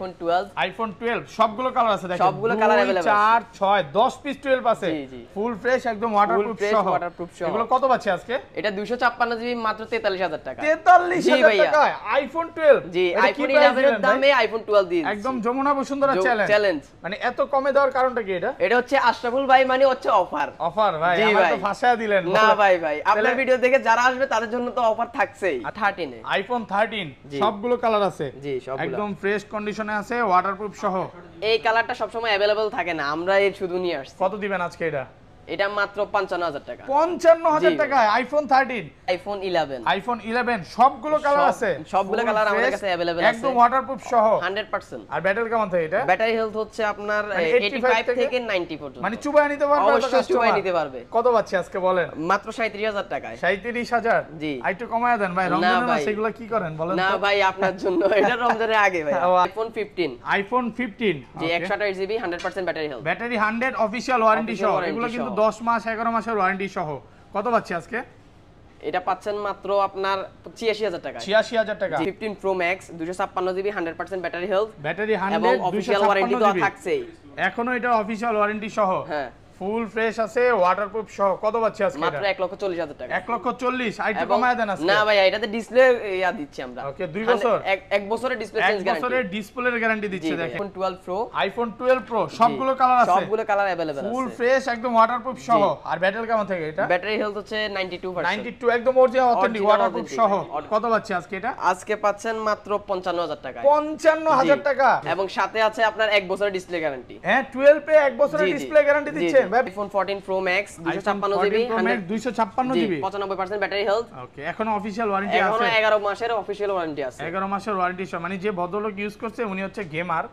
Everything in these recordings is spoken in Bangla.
আইফোন 12 আইফোন 12 সবগুলো কালার আছে দেখেন সবগুলো কালার अवेलेबल 4 6 10 পিস 12 আছে জি ফুল ফ্রেশ একদম ওয়াটারপ্রুফ সহ এগুলো কত পাচ্ছি আজকে এটা 256 জিবি মাত্র 43000 টাকা 43000 টাকায় আইফোন 12 জি আইফোন 11 এর দামে আইফোন 12 দিয়েছি একদম যমুনা বসুন্ধরা চ্যালেঞ্জ মানে এত কমে দেওয়ার কারণটা কি এটা হচ্ছে আশরাফুল ভাই মানে হচ্ছে অফার ভাই আমার তো ফাঁসায়া দিলেন না ভাই আপনার ভিডিও দেখে যারা আসবে তাদের জন্য তো অফার থাকছেই 13 এ আইফোন 13 সবগুলো কালার আছে জি সবগুলো একদম ফ্রেশ কন্ডিশনে আছে ওয়াটারপ্রুফ সহ এই কালারটা সব সময় अवेलेबल থাকে না আমরা এর শুধু নিয়ে আসছি কত দিবেন আজকে এটা মাত্র 55000 টাকা 55000 টাকায় আইফোন 13 আইফোন 11 সবগুলো কালার আছে সবগুলো কালার আমাদের কাছে अवेलेबल আছে একদম ওয়াটারপ্রুফ সহ 100% আর ব্যাটারি কেমন থাকে এটা ব্যাটারি হেলথ হচ্ছে আপনার 85 থেকে 90 পর্যন্ত মানে চুবায় নিতে পারবে অবশ্যই চুবায় নিতে পারবে কত পাচ্ছি আজকে বলেন মাত্র 37000 টাকায় 37000 জি একটু কমায় দেন ভাই রমজানের মাসে এগুলো কি করেন বলেন না ভাই আপনার জন্য এটা রমজানের আগে ভাই আইফোন 15 জি 128 GB 100% battery health battery 100 official warranty সহ এগুলো কিন্তু 10 মাস 11 মাসের ওয়ারেন্টি সহ কত পাচ্ছি আজকে এটা পাচ্ছেন মাত্র আপনার 86000 টাকা 86000 টাকা 15 pro max 256 GB 100% battery health battery 100 এবং অফিশিয়াল ওয়ারেন্টি তো থাকছেই এখনো এটা অফিশিয়াল ওয়ারেন্টি সহ হ্যাঁ ফুল ফ্রেশ আছে ওয়াটারপ্রুফ সহ কত পাচ্ছি আজকে মাত্র 1,40,000 টাকা 1,40,000 আইটু কমায় দেন আজকে না ভাই এটাতে ডিসপ্লে ইয়া দিচ্ছি আমরা ওকে 2 বছর এক বছরের ডিসপ্লে চেঞ্জ গ্যারান্টি 1 বছরের ডিসপ্লের গ্যারান্টি দিচ্ছে দেখেন আইফোন 12 প্রো সবগুলো কালার আছে সবগুলো কালার अवेलेबल আছে ফুল ফ্রেশ একদম ওয়াটারপ্রুফ সহ আর ব্যাটারি কেমন থাকে এটা ব্যাটারি হেলথ হচ্ছে 92% একদম অরিজিনাল অথেন্টিক ওয়াটারপ্রুফ সহ কত পাচ্ছি আজকে এটা আজকে পাচ্ছেন মাত্র 55000 টাকা 55000 টাকা এবং সাথে আছে আপনার 1 বছরের ডিসপ্লে গ্যারান্টি হ্যাঁ 12 এ 1 বছরের ডিসপ্লে গ্যারান্টি দিচ্ছেন iPhone 14 Pro max 256 GB 256 GB 95% battery health okay এখনো অফিশিয়াল ওয়ারেন্টি আছে এখনো 11 মাসের অফিশিয়াল ওয়ারেন্টি আছে 11 মাসের ওয়ারেন্টি মানে যে ভদ্রলোক ইউজ করছে উনি হচ্ছে গেমার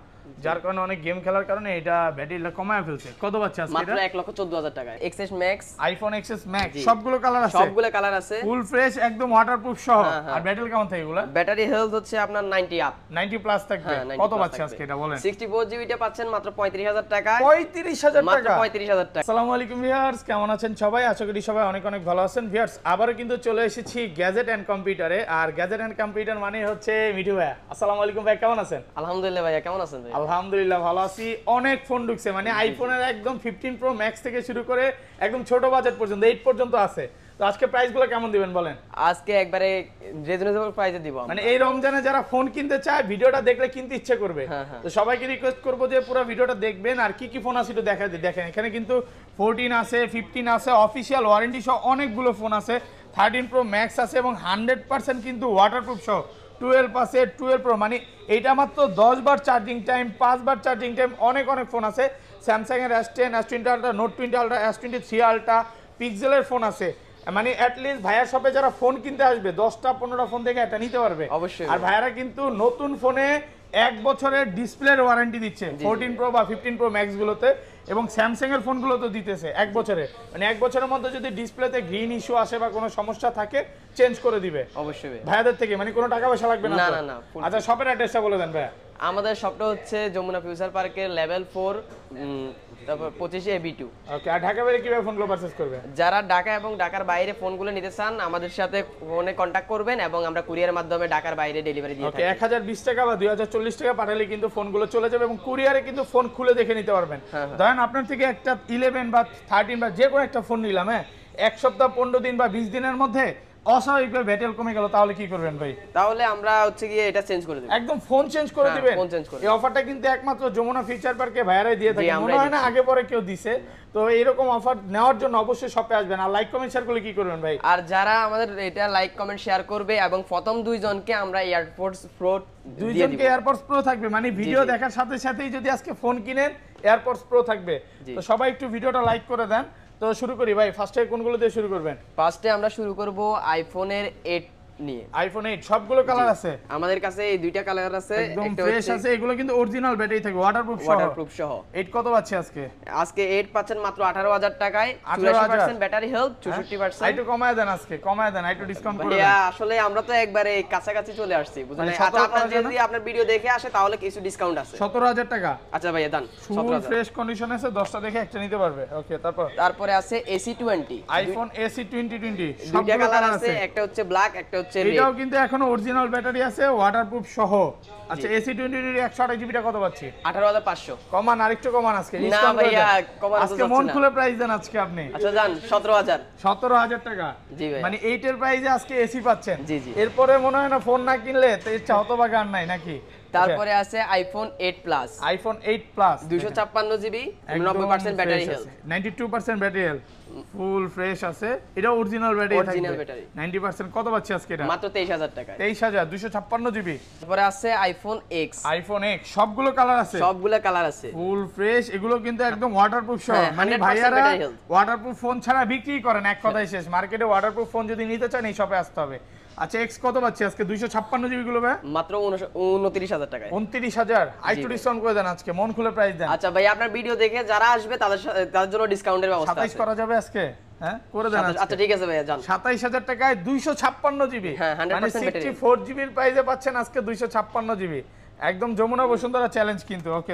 যার কারণে অনেক গেম খেলার কারণে এটা ব্যাটারিটা কমায় ফেলছে কত পাচ্ছে আজকে এটা মাত্র 1,14,000 টাকা XS max iPhone XS max সবগুলো কালার আছে ফুল ফ্রেশ একদম ওয়াটারপ্রুফ সহ আর ব্যাটারি কেমন থাকে এগুলা ব্যাটারি হেলথ হচ্ছে আপনার 90 আপ 90 প্লাস থাকবে কত পাচ্ছে আজকে এটা বলেন 64 জিবি টা পাচ্ছেন মাত্র 35000 টাকা 35000 টাকা মাত্র 35000 টাকা আসসালামু আলাইকুম ভিউয়ার্স কেমন আছেন সবাই আশা করি সবাই অনেক অনেক ভালো আছেন ভিউয়ার্স আবারো কিন্তু চলে এসেছি গ্যাজেট এন্ড কম্পিউটারে আর গ্যাজেট এন্ড কম্পিউটার মানে হচ্ছে মিঠু ভাই আসসালামু আলাইকুম ভাই কেমন আছেন আলহামদুলিল্লাহ ভাইয়া কেমন আছেন ভাই আলহামদুলিল্লাহ ভালো আছি অনেক ফোন ঢুকছে মানে আইফোনের একদম 15 প্রো ম্যাক্স থেকে শুরু করে একদম ছোট বাজেট পর্যন্ত 8 পর্যন্ত আছে তো আজকে প্রাইসগুলো কেমন দিবেন বলেন আজকে একবারে রিজনেবল প্রাইসে দিব মানে এই রমজানে যারা ফোন কিনতে চায় ভিডিওটা দেখলে কিনতে ইচ্ছে করবে তো সবাইকে রিকোয়েস্ট করব যে পুরো ভিডিওটা দেখবেন আর কি কি ফোন আছে একটু দেখেন এখানে কিন্তু 14 আছে 15 আছে অফিশিয়াল ওয়ারেন্টি সহ অনেকগুলো ফোন আছে 13 প্রো ম্যাক্স আছে এবং 100% কিন্তু ওয়াটারপ্রুফ সহ 12 আছে 12 প্রো মানে এইটা মাত্র 10 বার চার্জিং টাইম 5 বার চার্জিং টাইম অনেক ফোন আছে স্যামসাং এর S10 S20 ultra note 20 ultra S23 ultra পিক্সেলের ফোন আছে মানে এট লিস্ট ভাইয়ার শপে যারা ফোন কিনতে আসবে 10টা 15টা ফোন থেকে একটা নিতে পারবে অবশ্যই আর ভাইয়ারা কিন্তু নতুন ফোনে 1 বছরের ডিসপ্লের ওয়ারেন্টি দিচ্ছে 14 প্রো বা 15 প্রো ম্যাক্স গুলোতে এবং স্যামসাং এর ফোনগুলো তো দিতেছে 1 বছরে মানে 1 বছরের মধ্যে যদি ডিসপ্লেতে গ্রিন ইস্যু আসে বা কোনো সমস্যা থাকে চেঞ্জ করে দিবে অবশ্যই ভাইয়াদের থেকে মানে কোনো টাকা পয়সা লাগবে না না আচ্ছা শপের অ্যাড্রেসটা বলে দেন ভাইয়া আমাদের শপটা হচ্ছে যমুনা ফিউচার পার্কের লেভেল 4 তারপর 25 AB2 ওকে আর ঢাকা বাইরে কিভাবে ফোনগুলো পারচেজ করবে যারা ঢাকা এবং ঢাকার বাইরে ফোনগুলো নিতে চান আমাদের সাথে ফোনে কন্টাক্ট করবেন এবং আমরা কুরিয়ারের মাধ্যমে ঢাকার বাইরে ডেলিভারি দিয়ে থাকি ওকে 1020 টাকা বা 2040 টাকা পাঠালে কিন্তু ফোনগুলো চলে যাবে এবং কুরিয়ারে কিন্তু ফোন খুলে দেখে নিতে পারবেন ধরেন আপনার থেকে একটা 11 বা 13 বা যে কোনো একটা ফোন নিলাম এক সপ্তাহ 15 দিন বা 20 দিনের মধ্যে অস্বাভাবিকভাবে ব্যাটারি কমে গেল তাহলে কি করবেন ভাই তাহলে আমরা হচ্ছে গিয়ে এটা চেঞ্জ করে দেব একদম ফোন চেঞ্জ করে দিবেন এই অফারটা কিন্তু একমাত্র যমুনা ফিচার পার্কে ভাইরাই দিয়ে থাকে মনে হয় না আগে পরে কেউ দিছে তো এরকম অফার নেওয়ার জন্য অবশ্যই শপে আসবেন আর লাইক কমেন্ট শেয়ার করলে কি করবেন ভাই আর যারা আমাদের এটা লাইক কমেন্ট শেয়ার করবে এবং প্রথম দুইজনকে আমরা এয়ারপডস প্রো দুইজনকে এয়ারপডস প্রো থাকবে মানে ভিডিও দেখার সাথে সাথেই যদি আজকে ফোন কিনেন এয়ারপডস প্রো থাকবে তো সবাই একটু ভিডিওটা লাইক করে দেন তো শুরু করি ভাই ফার্স্টে কোনগুলো দিয়ে শুরু করবেন ফার্স্টে আমরা শুরু করব আইফোনের 8 নিয়ে আইফোন 8 সবগুলো কালার আছে আমাদের কাছে এই দুইটা কালার আছে একটা ফ্রেশ আছে এগুলো কিন্তু অরিজিনাল ব্যাটারি থাকে ওয়াটারপ্রুফ সহ 8 কত পাচ্ছে আজকে 8 পাচ্ছেন মাত্র 18000 টাকায় 84% ব্যাটারি হেলথ 64% একটু কমায় দেন একটু ডিসকাউন্ট করে দেন আসলে আমরা তো একবারে কাছাকাছি চলে আসছি বুঝলেন আচ্ছা আপনারা যদি আপনার ভিডিও দেখে আসে তাহলে কিছু ডিসকাউন্ট আছে 17000 টাকা আচ্ছা ভাইয়া দেন 17000 ফ্রেশ কন্ডিশন আছে 10টা দেখে একটা নিতে পারবে ওকে তারপরে আছে AC20 আইফোন AC 2020 দুইটা কালার আছে একটা হচ্ছে ব্ল্যাক একটা হচ্ছে এটাও কিন্তু এখনো অরিজিনাল ব্যাটারি আছে, ওয়াটারপ্রুফ সহ। আচ্ছা এসি 20 128 জিবিটা কত পাচ্ছি? 18500। কমান আরেকটু কমান আজকে। না ভাইয়া কমান আজকে মন খুলে প্রাইস দেন আজকে আপনি। আচ্ছা জান 17000। 17000 টাকা। জি ভাই। মানে 8 এর প্রাইসে আজকে এসি পাচ্ছেন। জি জি। এরপরে মনে হয় না ফোন না কিনলে তো ইচ্ছা হতো বা গান নাই নাকি? তারপরে আছে iPhone 8 plus. IPhone 8 plus 256 GB 90% battery health, 92% battery health, full fresh আছে। এটা অরিজিনাল ব্যাটারি থাকবে। অরিজিনাল ব্যাটারি 90% কত পাচ্ছি আজকে এটা? মাত্র 23000 টাকায়। 23000 256 জিবি। তারপরে আছে আইফোন এক্স। আইফোন এক্স সবগুলো কালার আছে, সবগুলো কালার আছে, ফুল ফ্রেশ। এগুলো কিন্তু একদম ওয়াটারপ্রুফ সহ। হ্যাঁ, মানে 100% ভাইয়ারা battery health। ওয়াটারপ্রুফ ফোন ছাড়া বিক্রি করেন, এক কথাই শেষ। মার্কেটে ওয়াটারপ্রুফ ফোন যদি নিতে চান এই শপে আসতে হবে। আচ্ছা এক্স কত পাচ্ছি আজকে? 256 জিবি গুলো ভাই মাত্র 29000 টাকায়। 29000। আইটু ডিসকাউন্ট করে দেন আজকে, মন খুলে প্রাইস দেন। আচ্ছা ভাই আপনার ভিডিও দেখে যারা আসবে তাদের জন্য ডিসকাউন্টের ব্যবস্থা আছে। 27 করা যাবে আজকে? হ্যাঁ করে দেন। আচ্ছা ঠিক আছে ভাইয়া জান। 27000 টাকায় 256 জিবি। হ্যাঁ, 100% মানে ব্যাটারি। 64 জিবির প্রাইসে পাচ্ছেন আজকে 256 জিবি। একদম যমুনা বসুন্ধরা চ্যালেঞ্জ কিন্তু। ওকে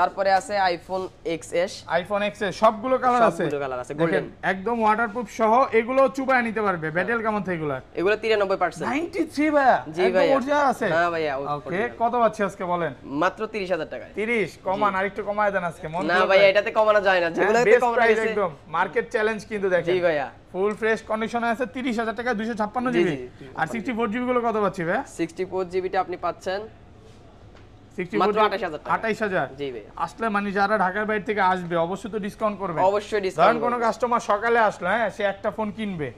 তারপরে আছে আইফোন এক্সএস। আইফোন এক্সএস সবগুলো কালার আছে, সবগুলো কালার আছে, গোল্ডেন একদম ওয়াটারপ্রুফ সহ। এগুলো চুবায় নিতে পারবে। ব্যাটারি কেমন থাকে এগুলা? এগুলো 93%। 93 ভাইয়া? জি ভাইয়া অরিজিনাল আছে। হ্যাঁ ভাইয়া ওকে কত পাচ্ছি আজকে বলেন? মাত্র 30000 টাকায়। 30 কমান আরেকটু কমায় দেন আজকে, মন না ভাইয়া এটাতে কমানো যায় না, যেগুলোতে কমানো গেছে একদম মার্কেট চ্যালেঞ্জ কিন্তু দেখেন। জি ভাইয়া ফুল ফ্রেশ কন্ডিশনে আছে 30000 টাকা 256 জিবি। আর 64 জিবি গুলো কত পাচ্ছি ভাই? 64 জিবিটা আপনি পাচ্ছেন 64 মাত্র 28000 টাকা। 28000। জি ভাই। আসলে মানে যারা ঢাকার বাইরে থেকে আসবে অবশ্যই তো ডিসকাউন্ট করবে। অবশ্যই ধরেন ডিসকাউন্ট। কোনো কাস্টমার সকালে আসলো, হ্যাঁ সে একটা ফোন কিনবে,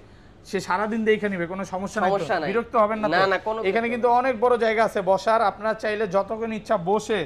সে সারাদিন দেখে নিবে, কোনো সমস্যা নাই তো? নাই। বিরক্ত হবেন না তো? না কোনো এখানে কিন্তু অনেক বড় জায়গা আছে বসার, আপনারা চাইলে যতক্ষণ ইচ্ছা বসে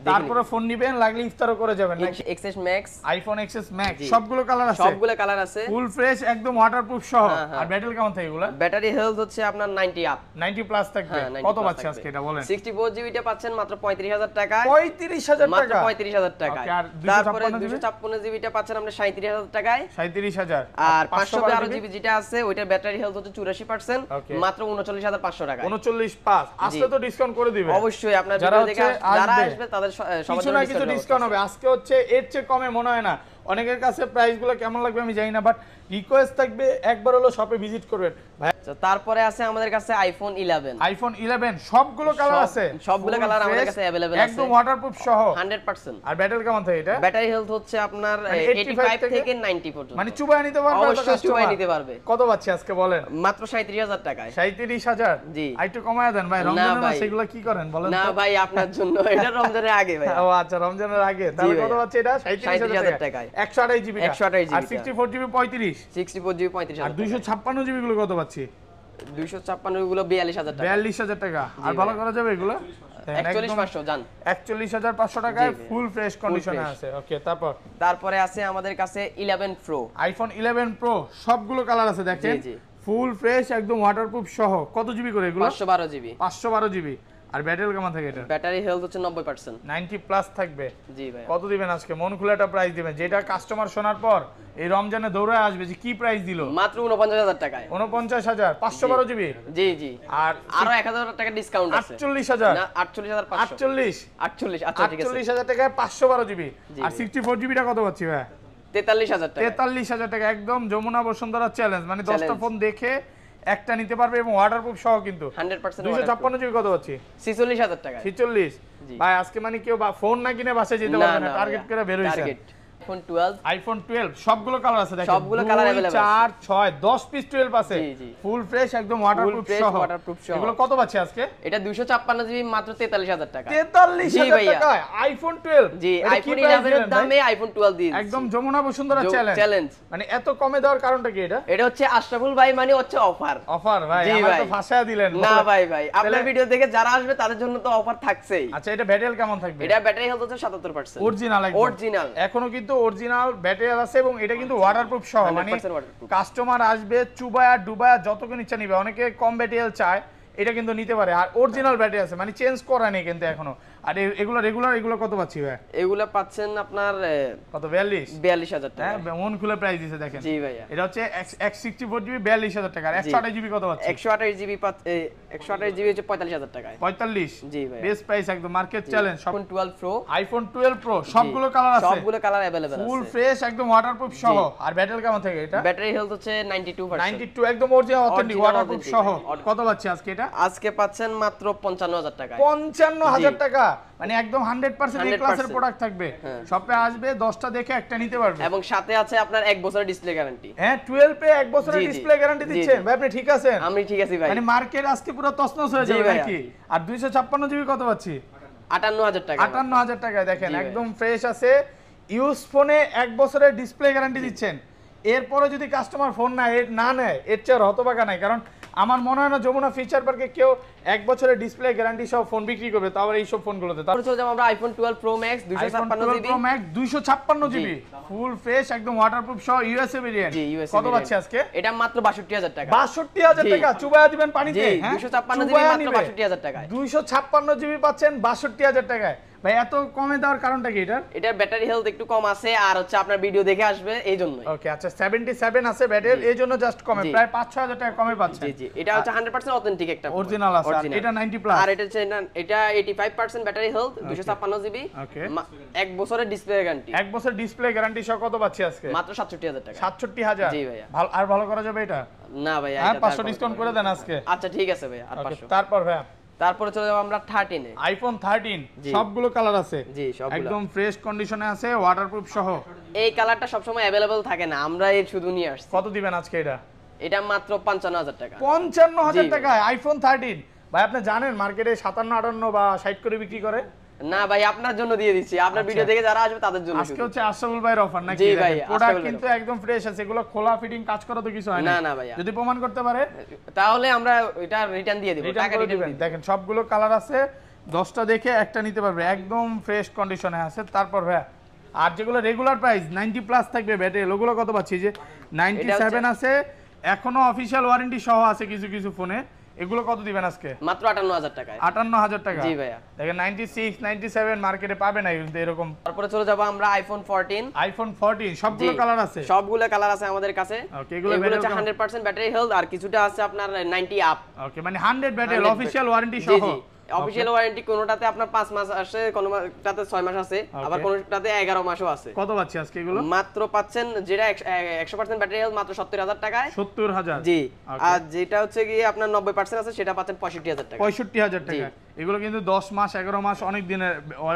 তারপরে ফোন নিবেন, লাগলে ইফতারও করে যাবেন। XS max, iPhone XS max সবগুলো কালার আছে, সবগুলো কালার আছে, ফুল ফ্রেশ একদম ওয়াটারপ্রুফ সহ। আর ব্যাটারি কেমন থাকে এগুলা? ব্যাটারি হেলথ হচ্ছে আপনার 90 আপ, 90 প্লাস থাকবে। কত পাচ্ছি আজকে এটা বলেন? 64 জিবিটা পাচ্ছেন মাত্র 35000 টাকায়। 35000 মাত্র টাকা? 35000 টাকায়। আর তারপরে 256 জিবিটা পাচ্ছেন আমরা 37000 টাকায়। 37000। আর 512 জিবি যেটা আছে ওইটার ব্যাটারি হেলথ হচ্ছে 84%, মাত্র 39500 টাকায়। 39500 আসলে তো ডিসকাউন্ট করে দিবে অবশ্যই। আপনার ভিডিও দেখে যারা আসবে তাদের সবার জন্য কিছু ডিসকাউন্ট হবে। আজকে হচ্ছে এর চেয়ে কমে মনে হয় না। অনেকের কাছে প্রাইস গুলো কেমন লাগবে আমি জানি না, বাট রিকোয়েস্ট থাকবে একবার হলো শপে ভিজিট করবেন ভাই। তারপরে আছে আমাদের কাছে আইফোন 11। আইফোন 11 সবগুলো কালার আছে, সবগুলো কালার আমাদের কাছে अवेलेबल আছে, একদম ওয়াটারপ্রুফ সহ 100%। আর ব্যাটারি কেমন থাকে এটা? ব্যাটারি হেলথ হচ্ছে আপনার 85 থেকে 90 পর্যন্ত। মানে চুবায় নিতে পারবে? অবশ্যই চুবায় নিতে পারবে। কত পাচ্ছি আজকে বলেন? মাত্র 37000 টাকায়। 37000? জি। একটু কমায় দেন ভাই, রমজানের মাসে এগুলো কি করেন বলেন? না ভাই আপনার জন্য, এটা রমজানের আগে ভাই। ও আচ্ছা রমজানের আগে। তাহলে কত পাচ্ছি এটা? 37000 টাকায়। 128 জিবি। 128 জিবি। আর 64 জিবি 35। 64 জিবি 35000। আর 256 জিবি গুলো কত পাচ্ছি? 256 গুলো 42000 টাকা। 42000 টাকা। আর ভালো করা যাবে এগুলো? 41500 জান। 41500 টাকায় ফুল ফ্রেশ কন্ডিশনে আছে। ওকে তারপরে আছে আমাদের কাছে 11 প্রো। আইফোন 11 প্রো সবগুলো কালার আছে দেখেন, ফুল ফ্রেশ একদম ওয়াটারপ্রুফ সহ। কত জিবি করে এগুলো? 512 জিবি। 512 জিবি। আর ব্যাটারি কেমন থাকে এটা? ব্যাটারি হেলথ হচ্ছে 90%। 90 প্লাস থাকবে। জি ভাই। কত দিবেন আজকে? মন খুলে একটা প্রাইস দিবেন যেটা কাস্টমার শোনার পর এই রমজানে দৌড়ায় আসবে যে কি প্রাইস দিল। মাত্র 49000 টাকায়। 49000 512 জিবি। জি জি। আর আরো 1000 টাকা ডিসকাউন্ট আছে। 48000 না 48500। 48 আচ্ছা ঠিক আছে। 48000 টাকায় 512 জিবি। আর 64 জিবিটা কত পাচ্ছি ভাই? 43000 টাকা। 43000 টাকা। একদম যমুনা বসুন্ধরা চ্যালেঞ্জ। মানে 10টা ফোন দেখে একটা নিতে পারবে এবং ওয়াটারপ্রুফ সহ কিন্তু 100%। 256 জিবি কত পাচ্ছি? 46000 টাকা। 46। ভাই আজকে মানে কেউ ফোন না কিনে বাসায় যেতে পারবে না, টার্গেট করে বের হইছে। আইফোন 12। আইফোন 12 সবগুলো কালার আছে দেখেন, সবগুলো কালার अवेलेबल 4 6 10 পিস 12 আছে। জি জি। ফুল ফ্রেশ একদম ওয়াটারপ্রুফ সহ। এগুলো কত পাচ্ছি আজকে? এটা 256 জিবি মাত্র 43000 টাকা। 43000 টাকা আইফোন 12। জি আইফোন 11 এর দামে আইফোন 12 দিন একদম যমুনা বসুন্ধরা চ্যালেঞ্জ। মানে এত কমে দেওয়ার কারণটা কি এটা? এটা হচ্ছে আশরাফুল ভাই মানে হচ্ছে অফার। অফার ভাই আমার তো ফাঁসায়া দিলেন। না ভাই আপনার ভিডিও দেখে যারা আসবে তাদের জন্য তো অফার থাকছেই। আচ্ছা এটা ব্যাটারি কেমন থাকবে? এটা ব্যাটারি হেলথ হচ্ছে 77%। অরিজিনাল এখনো কিন্তু অরিজিনাল ব্যাটারি আছে এবং এটা কিন্তু ওয়াটারপ্রুফ সহ। মানে কাস্টমার আসবে চুবায়া ডুবায়া যতক্ষণ ইচ্ছা নিবে। অনেকে কম ব্যাটারি চায়, এটা কিন্তু নিতে পারে। আর অরিজিনাল ব্যাটারি আছে, মানে চেঞ্জ করা নেই কিন্তু এখনো। আর এগুলো রেগুলার এগুলো কত পাচ্ছি ভাই? এগুলা পাচ্ছেন আপনার কত 42? 42000 টাকা। হ্যাঁ মন খুলে প্রাইস দিছে দেখেন। জি ভাইয়া। এটা হচ্ছে 164GB 42000 টাকা। আর 128GB কত পাচ্ছি? 128GB 128GB হচ্ছে 45000 টাকায়। 45? জি ভাইয়া। বেস্ট প্রাইস একদম market challenge. iPhone 12 Pro, iPhone 12 Pro সবগুলো কালার আছে? সবগুলো কালার अवेलेबल আছে। ফুল ফ্রেশ একদম ওয়াটারপ্রুফ সহ। আর ব্যাটারি কেমন থাকে এটা? ব্যাটারি হেলথ হচ্ছে 92%। 92 একদম অরিজিনাল অথেন্টিক ওয়াটারপ্রুফ সহ। কত পাচ্ছি আজকে এটা? আজকে পাচ্ছেন মাত্র 55000 টাকায়। 55000 টাকা, মানে একদম 100% এই ক্লাসের 100% প্রোডাক্ট থাকবে। শপে আসবে 10টা দেখে একটা নিতে পারবে। এবং সাথে আছে আপনার 1 বছরের ডিসপ্লে গ্যারান্টি। হ্যাঁ 12 পে 1 বছরের জি, জি। ডিসপ্লে গ্যারান্টি জি, দিচ্ছেন জি। ভাই, আপনি ঠিক আছেন? আমি ঠিক আছি ভাই। মানে মার্কেট আজকে পুরো তছনছ হয়ে জি যাবে ভাইয়া। নাকি? আর 256GB কত পাচ্ছি? 58000 টাকা। 58000 টাকায় দেখেন জি ভাইয়া। একদম ফ্রেশ আছে। ইউজ ফোনে 1 বছরের ডিসপ্লে গ্যারান্টি দিচ্ছেন। এরপরে যদি কাস্টমার ফোন না নেয় এর চেয়ে হতবাকা নাই। কারণ আমার মনে হয় না যমুনা ফিচার পার্কে কেউ 1 বছরের ডিসপ্লে গ্যারান্টি সহ ফোন বিক্রি করবে, তাও আবার এইসব ফোনগুলোতে। তারপরে চলে যাব আমরা iPhone 12 Pro Max 256GB। Pro Max 256GB full fresh একদম ওয়াটারপ্রুফ সহ ইউএসএ ভেরিয়েন্ট। জি, USA কত variant। পাচ্ছি আজকে? এটা মাত্র 62000 টাকা। 62000 জি। টাকা চুবায়া দিবেন পানিতে? জি, হ্যাঁ 256GB চুবায়া মাত্র নিবে। 62000 টাকায়। 256GB পাচ্ছেন 62000 টাকায়। ভাই এত কমে দেওয়ার কারণটা কি এটা? এটার ব্যাটারি হেলথ একটু কম আছে আর হচ্ছে আপনার ভিডিও দেখে আসবে এই জন্যই। ওকে আচ্ছা 77 আছে ব্যাটারি, এই জন্য জাস্ট কমে জি। প্রায় 5-6000 টাকা কমে পাচ্ছেন। জি জি, এটা হচ্ছে 100% অথেন্টিক একটা অরিজিনাল আছে। আর এটা 90 প্লাস। আর এটা হচ্ছে এটা 85% ব্যাটারি হেলথ 256GB। ওকে 1 বছরের ডিসপ্লে গ্যারান্টি। 1 বছর ডিসপ্লে গ্যারান্টি সহ কত পাচ্ছি আজকে? মাত্র 67000 টাকা। 67000? জি ভাইয়া। ভালো আর ভালো করা যাবে এটা? না ভাইয়া, হ্যাঁ এটা 500 ডিসকাউন্ট করে দেন আজকে। আচ্ছা ঠিক আছে ভাইয়া, আর ওকে 500। তারপর ভাই তারপরে চলে যাব আমরা 13 এ। iPhone 13 জি। সবগুলো কালার আছে? জি, সবগুলো। একদম ফ্রেশ কন্ডিশনে আছে ওয়াটারপ্রুফ সহ। এই কালারটা সবসময় अवेलेबल থাকে না, আমরা এই শুধু নিয়ে আসছি। কত দিবেন আজকে এটা? এটা মাত্র 55000 টাকা। 55000 জি। টাকায় iPhone 13? ভাই আপনি জানেন মার্কেটে 57-58 বা 60 করে বিক্রি করে? না ভাই, আপনার জন্য দিয়ে দিচ্ছি, আপনার ভিডিও দেখে যারা আসবে তাদের জন্য আজকে শুধু। হচ্ছে আশরাফুল ভাইয়ের অফার নাকি? জি ভাই, প্রোডাক্ট আশরাফুল কিন্তু ভাইয়ের একদম ফ্রেশ আছে, এগুলো খোলা ফিটিং কাজ করা তো কিছু হয় না, না ভাইয়া। যদি প্রমাণ করতে পারে তাহলে আমরা এটা রিটার্ন দিয়ে দিব, রিটার্ন টাকা করে রিটার্ন দিবেন। দিয়ে দেখেন সবগুলো কালার আছে, 10টা দেখে একটা নিতে পারবে, একদম ফ্রেশ কন্ডিশনে আছে। তারপর ভাই আর যেগুলো রেগুলার প্রাইস 90 প্লাস থাকবে ব্যাটারি, ওগুলো কত পাচ্ছি? যে 97 আছে, এখনো অফিশিয়াল ওয়ারেন্টি সহ আছে কিছু কিছু ফোনে, এগুলো কত দিবেন আজকে? মাত্র 58000 টাকায়। 58000 টাকা? জি ভাইয়া। দেখেন 96 97 মার্কেটে পাবে না কিন্তু এরকম। তারপরে চলে যাব আমরা iPhone 14। iPhone 14 সবগুলো কালার আছে? সবগুলো কালার আছে আমাদের কাছে। ওকে এগুলো এগুলো হচ্ছে ব্যাটারি 100% ব্যাটারি হেলথ আর কিছুটা আছে আপনার 90 আপ। ওকে মানে 100 ব্যাটারি 100 অফিশিয়াল ওয়ারেন্টি জি সহ? জি, অফিশিয়াল ওয়ারেন্টি কোনোটাতে আপনার 5 মাস আসে, কোনোটাতে 6 মাস আছে, আবার কোনোটাতে 11 মাসও আছে। কত পাচ্ছি আজকে এগুলো? মাত্র পাচ্ছেন যেটা 100% ব্যাটারি হেলথ মাত্র 70000 টাকায়। 70000? জি। আর যেটা হচ্ছে কি আপনার 90% আছে সেটা পাচ্ছেন 65000 টাকা। 65000 টাকা? এগুলো কিন্তু 10 মাস 11 মাস অনেক দিনের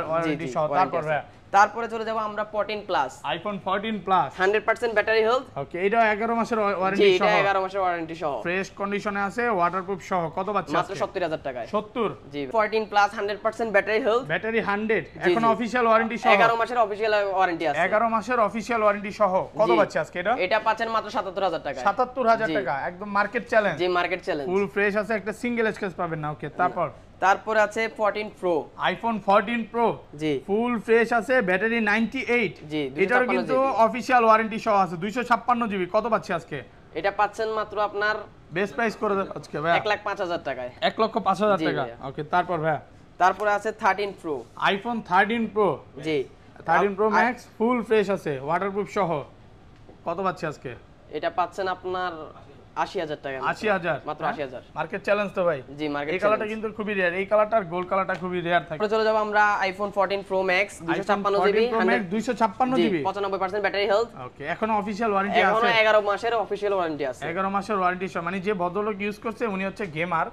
ওয়ারেন্টি সহ। তারপর ভাই তারপরে চলে যাব আমরা 14 plus. iPhone 14 plus 100% battery health. Okay এটা 11 মাসের জি, ওয়ারেন্টি এটা সহ? 11 মাসের ওয়ারেন্টি সহ। ফ্রেশ কন্ডিশনে আছে ওয়াটারপ্রুফ সহ। কত পাচ্ছি মাত্র আজকে? 70000 টাকায়। 70? জি 14 প্লাস 100% ব্যাটারি হেলথ। ব্যাটারি 100 জি, এখন জি। অফিশিয়াল ওয়ারেন্টি সহ? 11 মাসের অফিশিয়াল ওয়ারেন্টি আছে। 11 মাসের অফিশিয়াল ওয়ারেন্টি সহ। কত জি। পাচ্ছি আজকে এটা? এটা পাচ্ছেন মাত্র 77000 টাকায়। 77000 জি। টাকা একদম মার্কেট চ্যালেঞ্জ। জি, মার্কেট চ্যালেঞ্জ। ফুল ফ্রেশ আছে, একটা সিঙ্গেল স্ক্র্যাচ পাবেন না। ওকে তারপর তারপরে আছে 14 প্রো। iPhone 14 Pro জি ফুল ফ্রেশ আছে, ব্যাটারি 98। জি, এটার 256 কিন্তু GB অফিশিয়াল ওয়ারেন্টি সহ আছে 256GB। কত পাচ্ছি আজকে? এটা পাচ্ছেন মাত্র আপনার বেস্ট প্রাইস করে দেন আজকে ভাই 1,05,000 টাকায়। 1,05,000 জি টাকা। ভাইয়া। ওকে তারপর ভাই তারপরে আছে 13 প্রো। iPhone 13 Pro জি 13 Pro Max ফুল ফ্রেশ আছে ওয়াটারপ্রুফ সহ। কত পাচ্ছি আজকে? এটা পাচ্ছেন আপনার 80000 টাকা। 80000? মাত্র 80000। মার্কেট চ্যালেঞ্জ তো ভাই। জি, মার্কেট এই কালারটা কিন্তু খুবই রেয়ার, এই কালারটা আর গোল্ড কালারটা খুবই রেয়ার থাকে। তারপরে চলে যাব আমরা iPhone 14 Pro Max 256GB 256GB 95% battery health. Okay এখনো অফিশিয়াল ওয়ারেন্টি এখনো আছে? 11 মাসের অফিশিয়াল ওয়ারেন্টি আছে। 11 মাসের ওয়ারেন্টি সহ, মানে যে ভদ্রলোক ইউজ করছে উনি হচ্ছে গেমার,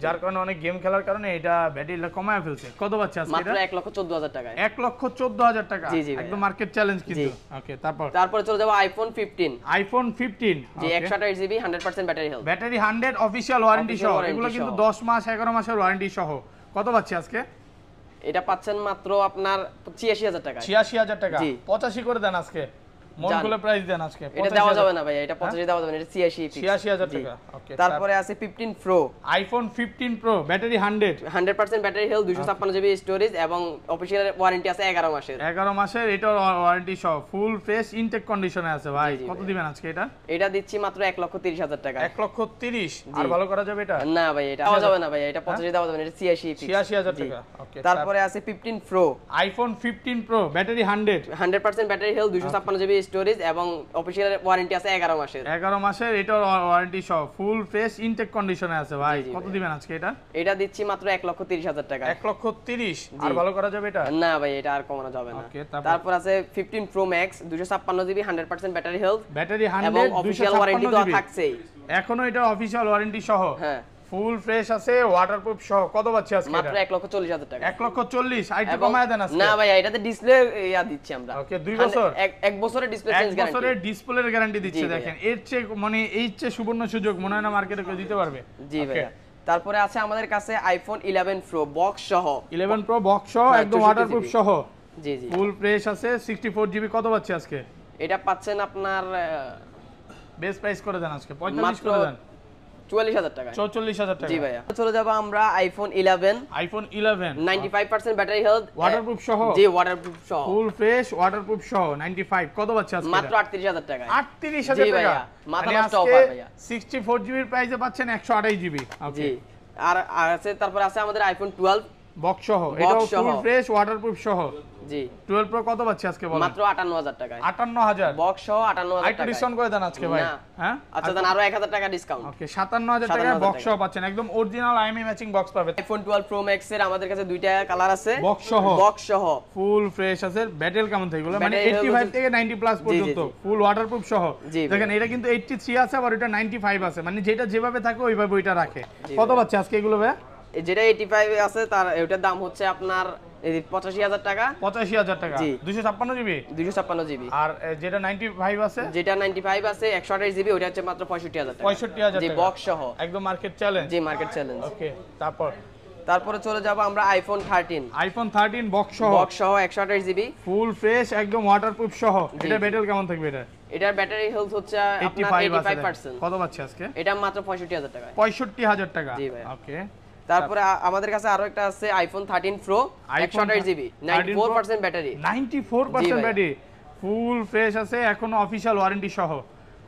যার কারণে অনেক গেম খেলার কারণে এটা ব্যাটারিটা কমায় ফেলছে। কত পাচ্ছে আজকে মাত্র এটা? 1,14,000 টাকায়। 1,14,000 টাকা? জি, জি ভাইয়া। একদম মার্কেট চ্যালেঞ্জ কিন্তু। ওকে তারপরে চলে যাব iPhone 15। iPhone 15 জি 128GB 100% battery health. Battery 100 official warranty Official সহ, warranty এগুলো কিন্তু সহ। 10 মাস 11 মাসের ওয়ারেন্টি সহ। কত পাচ্ছে আজকে? এটা পাচ্ছেন মাত্র আপনার 86000 টাকায়। 86000 টাকা? জি। 85 করে দেন আজকে। মন খুলে প্রাইস দেন আজকে। এটা দেওয়া যাবে না ভাই, এটা 85 দেওয়া যাবে না, এটা ৮৬,০০০ টাকা। ওকে, তারপরে আছে 15 pro, iPhone 15 pro, battery 100% battery health, 256 GB storage এবং অফিশিয়াল ওয়ারেন্টি আছে 11 মাসের। 11 মাসের, এটা ওয়ারেন্টি সহ ফুল ফ্রেশ ইনটেক কন্ডিশনে আছে ভাই। কত দিবেন আজকে এটা? এটা দিচ্ছি মাত্র 1,30,000 টাকা। 1,30,000 আর ভালো করা যাবে এটা? না ভাই, এটা দেওয়া যাবে না ভাই, এটা 85 দেওয়া যাবে না, এটা ৮৬,০০০ টাকা। ওকে, তারপরে আছে 15 pro, iPhone 15 pro, battery 100% battery health, 256 GB storage এবং অফিশিয়াল ওয়ারেন্টি আছে 11 মাসের। 11 মাসের, এটা ওয়ারেন্টি সহ ফুল ফ্রেশ ইনটেক কন্ডিশনে আছে ভাই। কত দিবেন আজকে এটা? এটা দিচ্ছি মাত্র 1,30,000 টাকা। 1,30,000 আর ভালো করা যাবে এটা? না ভাই, এটা আর কমানো যাবে না। ওকে, তারপর আছে 15 pro max, 256 GB, 100% battery health, battery 100, এবং অফিশিয়াল ওয়ারেন্টি তো থাকছেই। এখনো এটা অফিশিয়াল ওয়ারেন্টি সহ, হ্যাঁ, ফুল ফ্রেশ আছে, ওয়াটারপ্রুফ সহ। কত পাচ্ছি আজকে? মাত্র 1,40,000 টাকা। 1,40,000 আইটি কমায় দেন আজকে। না ভাই, এটাতে ডিসপ্লে ইয়া দিচ্ছি আমরা। ওকে, 2 বছর, এক বছরের ডিসপ্লে চেঞ্জ 1 গ্যারান্টি। বছরের ডিসপ্লের গ্যারান্টি দিচ্ছে। দেখেন, এর চেয়ে মানে এই চেয়ে সুবর্ণ সুযোগ মনে হয় না মার্কেটে কেউ দিতে পারবে। জি ভাই। তারপরে আছে আমাদের কাছে আইফোন 11 প্রো বক্স সহ, 11 প্রো বক্স সহ, একদম ওয়াটারপ্রুফ সহ, জি জি, ফুল ফ্রেশ আছে, 64 জিবি। কত পাচ্ছি আজকে? এটা পাচ্ছেন আপনার বেস্ট প্রাইস করে দেন আজকে, 45 করে দেন। 44,000 টাকা। 44,000 টাকা। জি ভাইয়া। চলে যাব আমরা iPhone 11, iPhone 11, 95% battery health, waterproof সহ। জি, ওয়াটারপ্রুফ সহ, ফুল ফ্রেশ ওয়াটারপ্রুফ সহ, 95। কত পাচ্ছি আজকে? মাত্র 38,000 টাকা। 38,000 জি টাকা। ভাইয়া, মাথা মানে নষ্ট আজকে অফার ভাইয়া। 64 জিবির প্রাইসে পাচ্ছেন 128 জিবি। জি, আর আছে তারপর আছে আমাদের আইফোন 12 বক্স সহ, এটাও ফুল ফ্রেশ ওয়াটারপ্রুফ সহ। জি, 12 প্রো কত পাচ্ছি আজকে বলেন? মাত্র 58,000 টাকায়। 58,000 বক্স সহ 58,000 আইটু টাকা। ডিসকাউন্ট করে দেন আজকে ভাই। হ্যাঁ, আচ্ছা, দেন আরো 1,000 টাকা ডিসকাউন্ট। ওকে, 57,000 টাকা বক্স সহ পাচ্ছেন, একদম অরিজিনাল আইএমআই ম্যাচিং বক্স পাবেন। আইফোন 12 প্রো ম্যাক্স এর আমাদের কাছে দুইটা কালার আছে, বক্স সহ, ফুল ফ্রেশ আছে। ব্যাটারি কেমন থাকে এগুলো? মানে 85 থেকে 90 প্লাস পর্যন্ত, ফুল ওয়াটারপ্রুফ সহ। দেখেন, এটা কিন্তু 83 আছে, আবার এটা 95 আছে, মানে যেটা যেভাবে থাকে ওইভাবে ওইটা রাখে। কত পাচ্ছে আজকে এগুলো ভাই? যেটা 85 আছে তার এটার দাম হচ্ছে আপনার 85,000 টাকা। 85,000 টাকা, 256 জিবি, 256 জিবি। আর যেটা 95 আছে, যেটা 95 আছে 128 জিবি, ওটা হচ্ছে মাত্র 65,000 টাকা। 65,000 জি, টাকা, বক্স সহ, একদম মার্কেট চ্যালেঞ্জ। জি, মার্কেট চ্যালেঞ্জ। ওকে, তারপরে চলে যাব আমরা আইফোন 13, আইফোন 13 বক্স সহ, 128 জিবি, ফুল ফ্রেশ, একদম ওয়াটারপ্রুফ সহ। এটা ব্যাটারি কেমন থাকবে এটা? এটার ব্যাটারি হেলথ হচ্ছে আপনার 85%। কত পাচ্ছে আজকে? এটা মাত্র 65,000 টাকা। 65,000 টাকা। জি ভাই। ওকে, তারপরে আমাদের কাছে আরো একটা আছে iPhone 13 pro, 128 GB, 94% battery, 94% battery, full fresh আছে, এখনো অফিশিয়াল ওয়ারেন্টি সহ।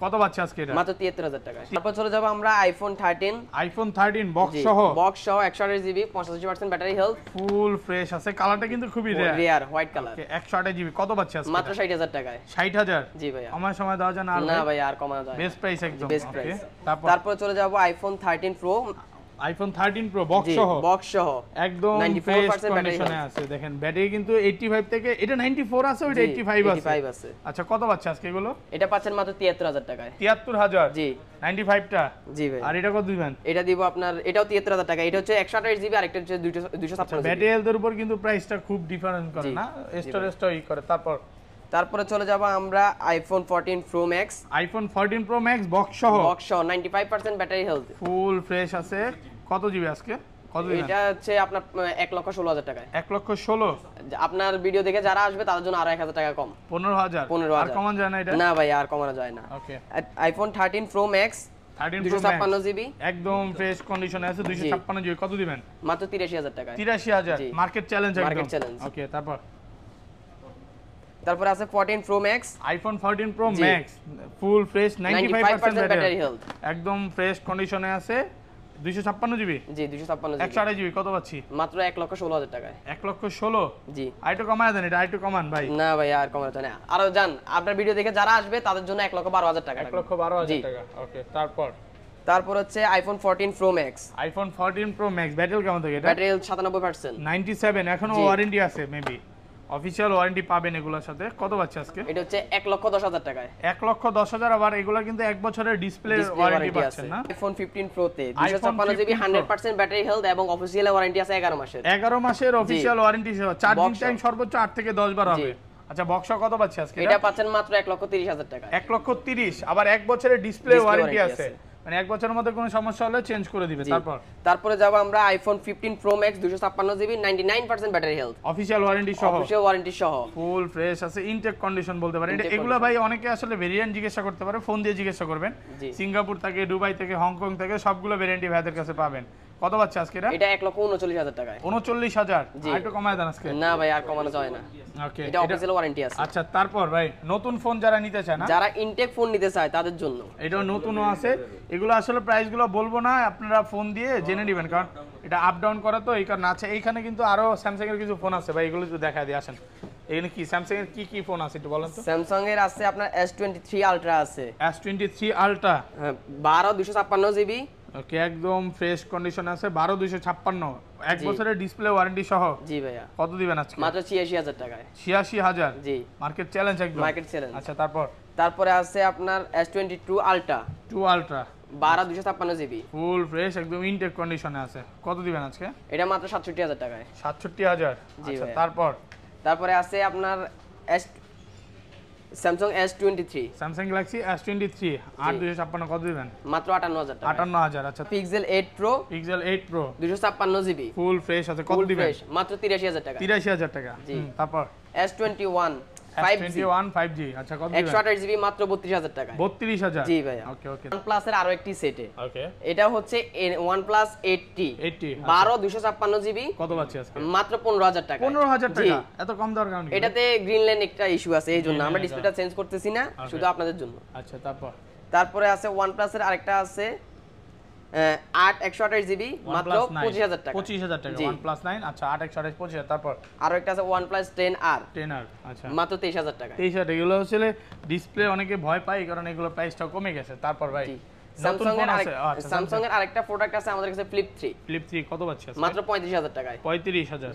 কত পাচ্ছে আজকে এটা? মাত্র 73,000 টাকা। তারপর চলে যাব আমরা আইফোন 13, আইফোন 13 বক্স সহ, 128 GB, 85% battery health, full fresh আছে। কালারটা কিন্তু খুবই রেয়ার হোয়াইট কালার। 128 জিবি। কত পাচ্ছে আজকে? মাত্র 60,000 টাকায়। 60,000? জি ভাইয়া। আমার সময় দেওয়া যায় না? না ভাই, আর কমানো যায় না। বেস্ট প্রাইস একদম। Best price. তারপর চলে যাব iPhone 13 pro, iPhone 13 pro box সহ, একদম ফ্রেশ কন্ডিশনে আছে। দেখেন, ব্যাটারি কিন্তু 85 থেকে, এটা 94 আছে, ওইটা 85 আছে। আচ্ছা, কত পাচ্ছে আজকে এগুলো? এটা পাচ্ছেন মাত্র 73,000 টাকায়। 73,000? জি, 95 টা। জি ভাই। আর এটা কত দিবেন? এটা দিব আপনার, এটাও 73,000 টাকা। এটা হচ্ছে 128 জিবি, আর একটা হচ্ছে 256 জিবি। ব্যাটারি হেলথের উপর কিন্তু প্রাইসটা খুব ডিফারেন্স করে না, স্টোরেজটা ই করে। তারপরে চলে যাব আমরা iPhone 14 Pro Max, iPhone 14 Pro max box সহ, 95% ব্যাটারি হেলথ, ফুল ফ্রেশ আছে। কত জিবি আজকে? কত দিবেন? এটা হচ্ছে আপনার 1,16,000 টাকায়। 1,16,000? আপনার ভিডিও দেখে যারা আসবে তাদের জন্য আরো 1,000 টাকা কম। 15,000? আর কমান যায় না এটা? না ভাই, আর কমানো যায় না। ওকে, আইফোন 13 প্রো ম্যাক্স, 256 জিবি, একদম ফ্রেশ কন্ডিশনে আছে, 256 জিবি। কত দিবেন? মাত্র 83,000 টাকায়। 83,000? মার্কেট চ্যালেঞ্জ একদম। Market challenge. ওকে, তারপর আছে 14 Pro Max, iPhone 14 Pro Max, full fresh, 95% battery health, একদম ফ্রেশ কন্ডিশনে আছে, 256 জিবি। জি, 256 জিবি, 128 জিবি। কত পাচ্ছি? মাত্র 1,16,000 টাকায়। 1,16,000? জি। আইটো কমায় দেন, এটা আইটো কমান ভাই। না ভাই, আর কমানো যায় না। আরো জান, আপনার ভিডিও দেখে যারা আসবে তাদের জন্য 1,12,000 টাকা। 1,12,000 টাকা। ওকে, তারপর হচ্ছে iPhone 14 Pro Max, iPhone 14 Pro max, battery কেমন থাকে এটা? ব্যাটারি 97%, 97, এখনো ওয়ারেন্টি আছে, মেবি অফিশিয়াল ওয়ারেন্টি পাবেন এগুলোর সাথে। কত পাচ্ছে আজকে? এটা হচ্ছে 1,10,000 টাকায়। 1,10,000? আবার এগুলো কিন্তু 1 বছরের ডিসপ্লে ওয়ারেন্টি পাচ্ছেন না? আইফোন 15 প্রো তে 256 জিবি, 100% ব্যাটারি হেলথ এবং অফিশিয়াল ওয়ারেন্টি আছে 11 মাসের। 11 মাসের অফিশিয়াল ওয়ারেন্টি সহ, চার্জিং টাইম সর্বোচ্চ 8 থেকে 10 বার হবে। আচ্ছা, বক্স কত পাচ্ছে আজকে? এটা পাচ্ছেন মাত্র 1,30,000 টাকা। 1,30,000? আবার 1 বছরের ডিসপ্লে ওয়ারেন্টি আছে, মানে 1 বছরের মধ্যে কোনো সমস্যা হলে চেঞ্জ করে দিবে। তারপরে যাব আমরা iPhone 15 pro max 256 GB 99% battery health, official warranty সহ, অফিশিয়াল ওয়ারেন্টি সহ, ফুল ফ্রেশ আছে, ইনটেক কন্ডিশন বলতে পারেন। এগুলো ভাই অনেকে আসলে ভেরিয়েন্ট জিজ্ঞাসা করতে পারে, ফোন দিয়ে জিজ্ঞাসা করবেন। সিঙ্গাপুর থেকে, দুবাই থেকে, হংকং থেকে সবগুলো ভেরিয়েন্টই ভাইদের কাছে পাবেন। কত পাচ্ছে আজকে এটা 1,39,000 টাকায়। 39,000 আর একটু কমায় দেন আজকে। না ভাই আর কমানো যায় না, ওকে এটা অফিশিয়াল ওয়ারেন্টি আছে। আচ্ছা তারপর ভাই নতুন ফোন যারা নিতে চায় না, যারা ইনটেক ফোন নিতে চায় তাদের জন্য এটাও নতুনও আছে। এগুলো আসলে প্রাইসগুলো বলবো না, আপনারা ফোন দিয়ে জেনে নেবেন, কারণ এটা আপ ডাউন করা তো এই কারণে। আচ্ছা এইখানে কিন্তু আরো স্যামসাং এর কিছু ফোন আছে ভাই, এগুলো একটু দেখা দিয়ে আসেন। এখানে কি স্যামসাং এর কি ফোন আছে একটু বলেন তো। স্যামসাং এর আছে আপনার S23 আলট্রা আছে, S23 আলট্রা 12 256 জিবি, ওকে একদম ফ্রেশ কন্ডিশন আছে, 12 256, 1 বছরের ডিসপ্লে ওয়ারেন্টি সহ। জি ভাইয়া। কত দিবেন আজকে? মাত্র 86,000 টাকায়। 86,000? জি, মার্কেট চ্যালেঞ্জ একদম, মার্কেট চ্যালেঞ্জ। আচ্ছা তারপরে আছে আপনার S22 ultra 2 ultra 12 256 GB, full fresh একদম ইনটেক কন্ডিশনে আছে। কত দিবেন আজকে? এটা মাত্র 67,000 টাকায়। 67,000? জি আচ্ছা ভাইয়া। তারপরে আছে আপনার Samsung S23, Samsung Galaxy S23 8 256, কত দিবেন? মাত্র 58,000 টাকা। 58,000। আচ্ছা pixel 8 pro, pixel 8 pro 256 GB, full fresh আছে, কত দিবেন? মাত্র 83,000 টাকা। 83,000 টাকা। তারপর S21 5G, আচ্ছা কত দিবেন? 128 জিবি মাত্র 32,000 টাকা। 32,000? জি ভাইয়া। ওকে OnePlus এর আরো একটি সেটে, ওকে এটা হচ্ছে OnePlus 80 12 256 জিবি, কত পাচ্ছি আজকে? মাত্র 15,000 টাকা। 15,000 টাকা? এত কম দর কারণ কি? এটাতে গ্রিন লাইন একটা ইস্যু আছে, এই জন্য আমরা ডিসপ্লেটা চেঞ্জ করতেছি না, শুধু আপনাদের জন্য। আচ্ছা তারপরে আছে OnePlus এর আরেকটা আছে 8 128 জিবি মাত্র 25,000 টাকা। 25,000 টাকা OnePlus 9। আচ্ছা 8 128 25,000। তারপর আরো একটা আছে OnePlus 10R, আচ্ছা মাত্র 23,000 টাকা। 23,000 টাকা। এগুলো হচ্ছে ডিসপ্লে অনেকে ভয় পায়, কারণ এগুলো প্রাইসটা কমে গেছে। তারপর ভাই স্যামসাং এর আরেকটা প্রোডাক্ট আছে আমাদের কাছে, Flip 3 কত পাচ্ছি আজকে? মাত্র 35,000 টাকায়। 35,000?